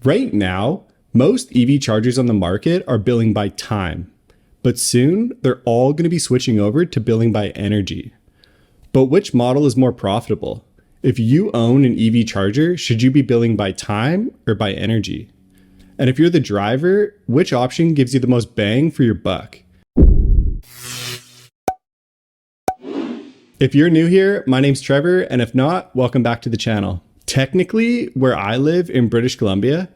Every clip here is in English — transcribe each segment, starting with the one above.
Right now, most EV chargers on the market are billing by time, but soon they're all going to be switching over to billing by energy. But which model is more profitable? If you own an EV charger, should you be billing by time or by energy? And if you're the driver, which option gives you the most bang for your buck? If you're new here, my name's Trevor, and if not, welcome back to the channel. Technically, where I live in British Columbia,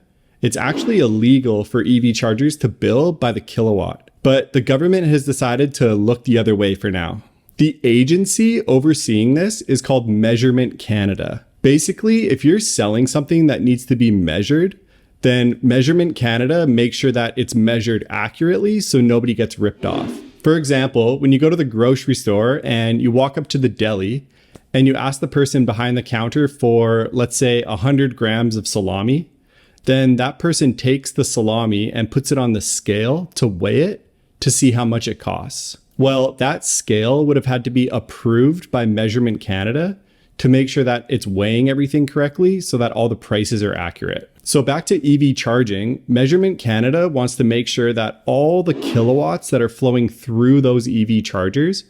it's actually illegal for EV chargers to bill by the kilowatt, but the government has decided to look the other way for now. The agency overseeing this is called Measurement Canada. Basically, if you're selling something that needs to be measured, then Measurement Canada makes sure that it's measured accurately so nobody gets ripped off. For example, when you go to the grocery store and you walk up to the deli and you ask the person behind the counter for, let's say, 100 grams of salami, then that person takes the salami and puts it on the scale to weigh it to see how much it costs. Well, that scale would have had to be approved by Measurement Canada to make sure that it's weighing everything correctly so that all the prices are accurate. So back to EV charging, Measurement Canada wants to make sure that all the kilowatts that are flowing through those EV chargers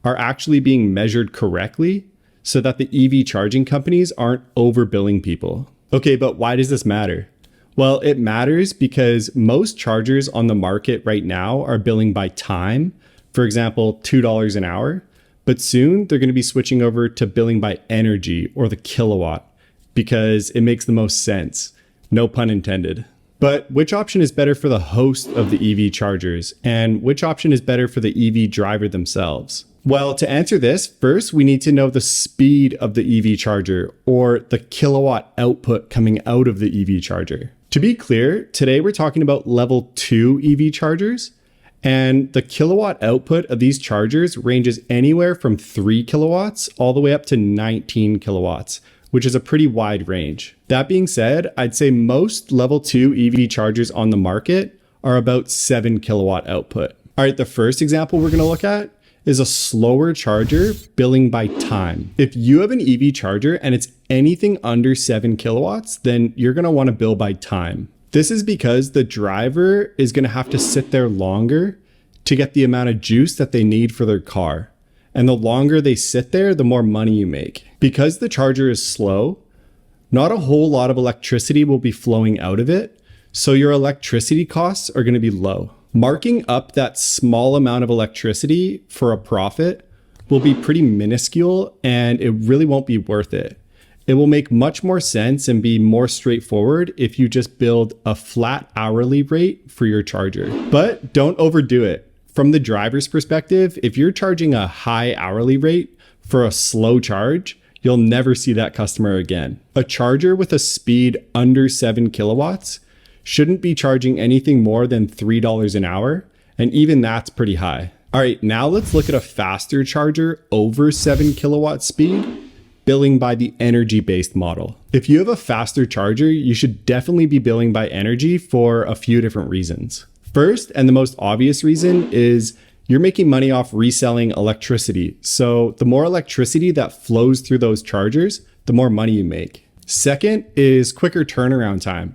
are actually being measured correctly so that the EV charging companies aren't overbilling people. Okay, but why does this matter? Well, it matters because most chargers on the market right now are billing by time. For example, $2 an hour, but soon they're going to be switching over to billing by energy or the kilowatt because it makes the most sense. No pun intended. But which option is better for the host of the EV chargers and which option is better for the EV driver themselves? Well, to answer this, first we need to know the speed of the EV charger or the kilowatt output coming out of the EV charger. To be clear, today we're talking about level 2 EV chargers. And the kilowatt output of these chargers ranges anywhere from 3 kilowatts all the way up to 19 kilowatts, which is a pretty wide range. That being said, I'd say most level 2 EV chargers on the market are about 7 kilowatt output. All right, the first example we're going to look at is a slower charger billing by time. If you have an EV charger and it's anything under 7 kilowatts, then you're going to want to bill by time. This is because the driver is going to have to sit there longer to get the amount of juice that they need for their car. And the longer they sit there, the more money you make. Because the charger is slow, not a whole lot of electricity will be flowing out of it, so your electricity costs are going to be low. Marking up that small amount of electricity for a profit will be pretty minuscule and it really won't be worth it. It will make much more sense and be more straightforward if you just build a flat hourly rate for your charger. But don't overdo it. From the driver's perspective, if you're charging a high hourly rate for a slow charge, you'll never see that customer again. A charger with a speed under 7 kilowatts shouldn't be charging anything more than $3 an hour, and even that's pretty high. All right, now let's look at a faster charger over 7 kilowatt speed, billing by the energy-based model. If you have a faster charger, you should definitely be billing by energy for a few different reasons. First, and the most obvious reason, is you're making money off reselling electricity. So the more electricity that flows through those chargers, the more money you make. Second is quicker turnaround time.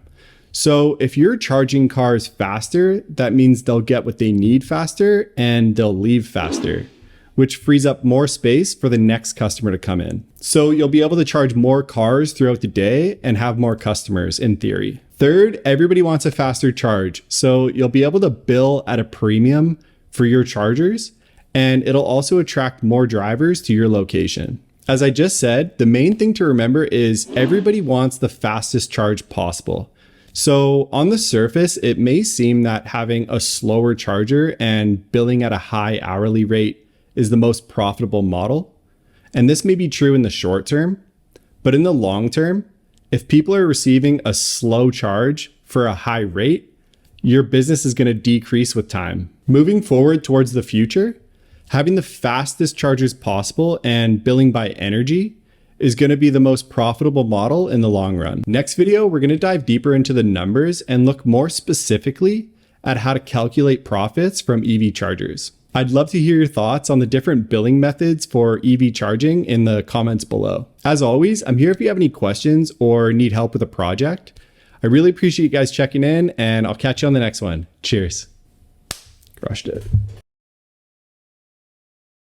So if you're charging cars faster, that means they'll get what they need faster and they'll leave faster, which frees up more space for the next customer to come in. So you'll be able to charge more cars throughout the day and have more customers in theory. Third, everybody wants a faster charge. So you'll be able to bill at a premium for your chargers, and it'll also attract more drivers to your location. As I just said, the main thing to remember is everybody wants the fastest charge possible. So on the surface, it may seem that having a slower charger and billing at a high hourly rate is the most profitable model. And this may be true in the short term, but in the long term, if people are receiving a slow charge for a high rate, your business is going to decrease with time. Moving forward towards the future, having the fastest chargers possible and billing by energy is going to be the most profitable model in the long run. Next video, we're going to dive deeper into the numbers and look more specifically at how to calculate profits from EV chargers. I'd love to hear your thoughts on the different billing methods for EV charging in the comments below. As always, I'm here if you have any questions or need help with a project. I really appreciate you guys checking in, and I'll catch you on the next one. Cheers. Crushed it.